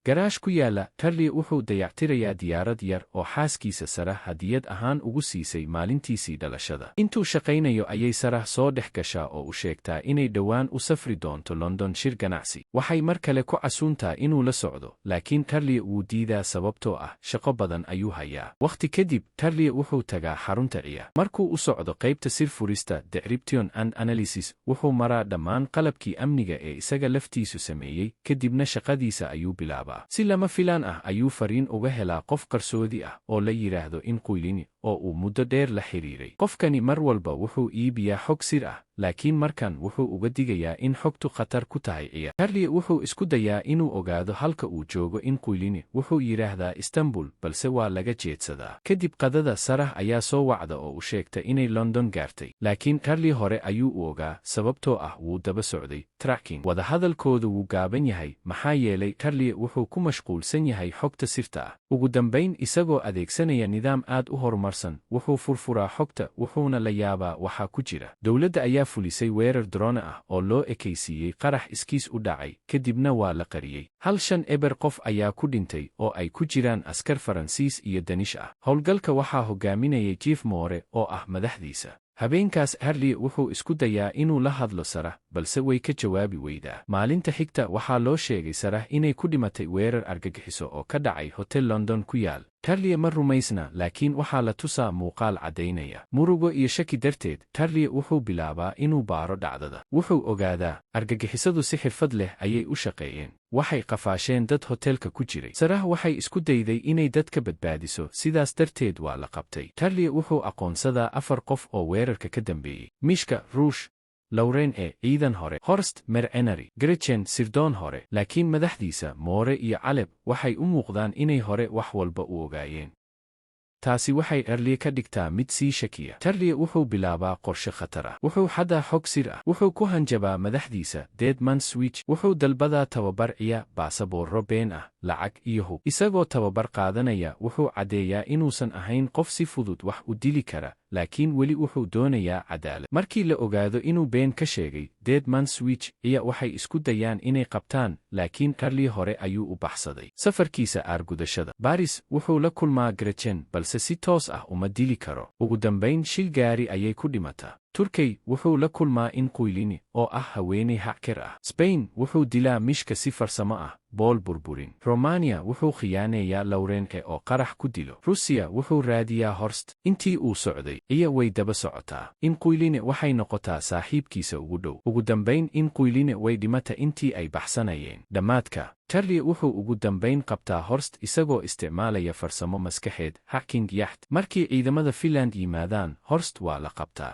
garaash ku yaala, Tarly wuxuu dayactirayaa diyaarad yar oo xaaskiisa Sarah hadiyad ahaan ugu siisay maalintiisii dhalashada. Intuu shaqaynayo ayay Sarah soo dhex gashaa oo u sheegtaa inay dhowaan u safri doonto London shir ganacsi. Waxay mar kale ku casuuntaa inuu la socdo, laakiin Tarly wuu diidaa sababtoo ah shaqo badan ayuu hayaa. Wakhti kadib, Tarly wuxuu tagaa xarunta ciyaar. Markuu u socdo qaybta sir furista decryption and analysis, wuxuu maraa dhammaan qalabkii amniga ee isaga laftiisu sameeyey, kadibna shaqadiisa ayuu bilaabaa. Si lama filaan ah ayuu fariin uga helaa qof qarsoodi ah oo la yidhaahdo Inquilini, oo uu muddo dheer la xiriiray. Qofkani mar walba wuxuu iibiyaa xog sir ah, laakiin markan wuxuu uga digayaa in xogtu khatar ku tahay ciyaar. Tarly wuxuu isku dayaa inuu ogaado halka uu joogo Inquilini, wuxuu yidhaahdaa Istanbul, balse waa laga jeedsadaa. Kadib qadada, Sarah ayaa soo wacda oo u sheegta inay London gaartay, laakiin Tarly hore ayuu u ogaa sababtoo ah wuu daba socday tracking. Wadahadalkoodu wuu gaaban yahay maxaa yeelay Tarly wuxuu ku mashquulsan yahay xogta sirta ah. Ugu dambayn, isagoo adeegsanaya nidaam aad u horumarsan, wuxuu furfuraa xogta wuxuuna la yaabaa waxa ku jira. Dowladda ayaa fulisay weerar drone ah oo loo ekaysiiyey qarax iskiis u dhacay, kadibna waa la qariyey. 5 qof ayaa ku dhintay oo ay ku jiraan askar Faransiis iyo Danish ah. Howlgalka waxaa hogaaminayay Chief Moore oo ah madaxdiisa. Habeenkaas, Tarly wuxuu isku dayaa inuu la hadlo Sarah, balse way ka jawaabi weydaa. Maalinta xigta waxaa loo sheegay Sarah inay ku dhimatay weerar argagixiso oo ka dhacay hotel London ku yaal. Tarly ma rumaysna, laakiin waxaa la tusaa muuqaal caddaynaya. Murugo iyo shaki darteed, Tarly wuxuu bilaabaa inuu baaro dhacdada. Wuxuu ogaadaa, argagixisadu si xirfad leh ayay u shaqeeyeen. Waxay qafaasheen dad hotelka ku jiray. Sarah waxay isku dayday inay dadka badbaadiso, sidaas darteed waa la qabtay. Tarly wuxuu aqoonsadaa 4 qof oo weerarka ka dambeeyey. Mishka, Ruush, Lauren ciidan hore, Horst Mercenary, Gretchen sirdoon hore, laakiin madaxdiisa Moore iyo Caleb waxay u muuqdaan inay hore wax walba u ogaayeen. Taasi waxay Tarly ka dhigtaa mid sii shakiya. Tarly wuxuu bilaabaa qorshe khatar ah. Wuxuu xadaa xog sir ah. Wuxuu ku hanjabaa madaxdiisa Deadman Switch. Wuxuu dalbadaa tababar baasaboorro been ah, lacag iyo hub. Isagoo tababar qaadanaya, wuxuu caddeeyaa inuusan ahayn qof si fudud wax u dili kara, laakiin weli wuxuu doonayaa cadaalad. Markii la ogaado inuu been ka sheegay, Deadman Switch waxay isku dayaan inay qabtaan, laakiin Tarly hore ayuu u baxsaday. Safarkiisa aargudashada. Paris wuxuu la kulmaa Gretchen, balse si toos ah uma dili karo. Ugu dambayn, shil gaari ayay ku dhimataa. Turkey wuxuu la kulmaa Inquilini oo ah haweeney hacker ah. Spain wuxuu dilaa Mishka si farsamo ah, bool burburin. Romania wuxuu khiyaaneeyaa Lauren oo qarax ku dilo. Ruusiya wuxuu raadiyaa Horst. Intii uu socday, way daba socotaa. Inquilini waxay noqotaa saaxiibkiisa ugu dhow. Ugu dambayn, Inquilini way dhimata intii ay baxsanayeen. Dhammaadka, Tarly wuxuu ugu dambayn qabtaa Horst isagoo isticmaalaya farsamo maskaxeed hacking yacht. Markii ciidamada Finland yimaadaan, Horst waa la qabtaa.